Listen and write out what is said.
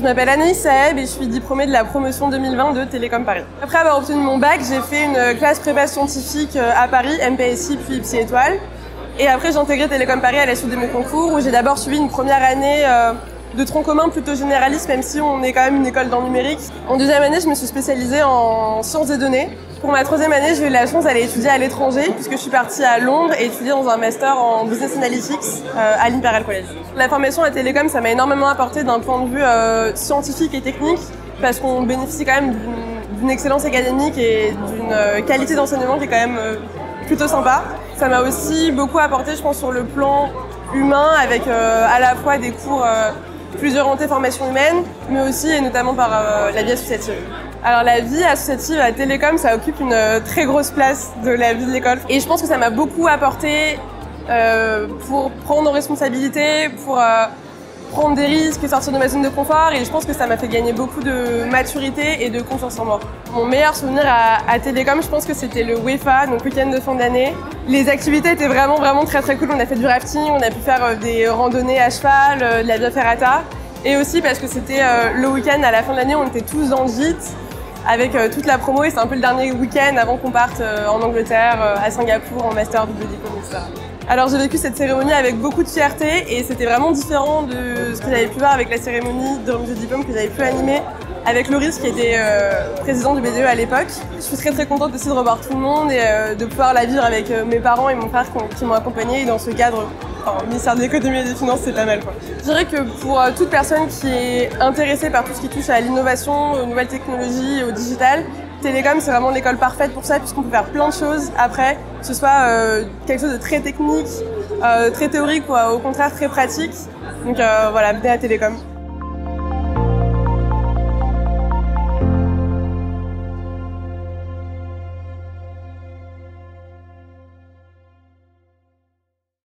Je m'appelle Anaïs Saeb et je suis diplômée de la promotion 2020 de Télécom Paris. Après avoir obtenu mon bac, j'ai fait une classe prépa scientifique à Paris, MPSI puis Psy Étoile. Et après, j'ai intégré Télécom Paris à la suite de mes concours où j'ai d'abord suivi une première année de tronc commun plutôt généraliste, même si on est quand même une école dans le numérique. En deuxième année, je me suis spécialisée en sciences des données. Pour ma troisième année, j'ai eu la chance d'aller étudier à l'étranger puisque je suis partie à Londres et étudier dans un master en Business Analytics à l'Imperial College. La formation à Télécom, ça m'a énormément apporté d'un point de vue scientifique et technique parce qu'on bénéficie quand même d'une excellence académique et d'une qualité d'enseignement qui est quand même plutôt sympa. Ça m'a aussi beaucoup apporté, je pense, sur le plan humain avec à la fois des cours plus orientés formation humaine, mais aussi et notamment par la vie associative. Alors la vie associative à Télécom, ça occupe une très grosse place de la vie de l'école. Et je pense que ça m'a beaucoup apporté pour prendre nos responsabilités, pour prendre des risques, sortir de ma zone de confort. Et je pense que ça m'a fait gagner beaucoup de maturité et de confiance en moi. Mon meilleur souvenir à Télécom, je pense que c'était le WEFA, donc week-end de fin d'année. Les activités étaient vraiment très cool. On a fait du rafting, on a pu faire des randonnées à cheval, de la via ferrata. Et aussi parce que c'était le week-end à la fin de l'année, on était tous dans le gîte avec toute la promo et c'est un peu le dernier week-end avant qu'on parte en Angleterre, à Singapour, en master double diplôme, etc. Alors j'ai vécu cette cérémonie avec beaucoup de fierté et c'était vraiment différent de ce que j'avais pu voir avec la cérémonie de remise de diplôme que j'avais pu animer avec Loris qui était président du BDE à l'époque. Je suis très contente aussi de revoir tout le monde et de pouvoir la vivre avec mes parents et mon frère qui m'ont accompagnée et dans ce cadre, le ministère de l'économie et des finances, c'est pas mal quoi. Je dirais que pour toute personne qui est intéressée par tout ce qui touche à l'innovation, aux nouvelles technologies et au digital, Télécom, c'est vraiment l'école parfaite pour ça puisqu'on peut faire plein de choses après, que ce soit quelque chose de très technique, très théorique ou au contraire très pratique. Donc voilà, venez à Télécom.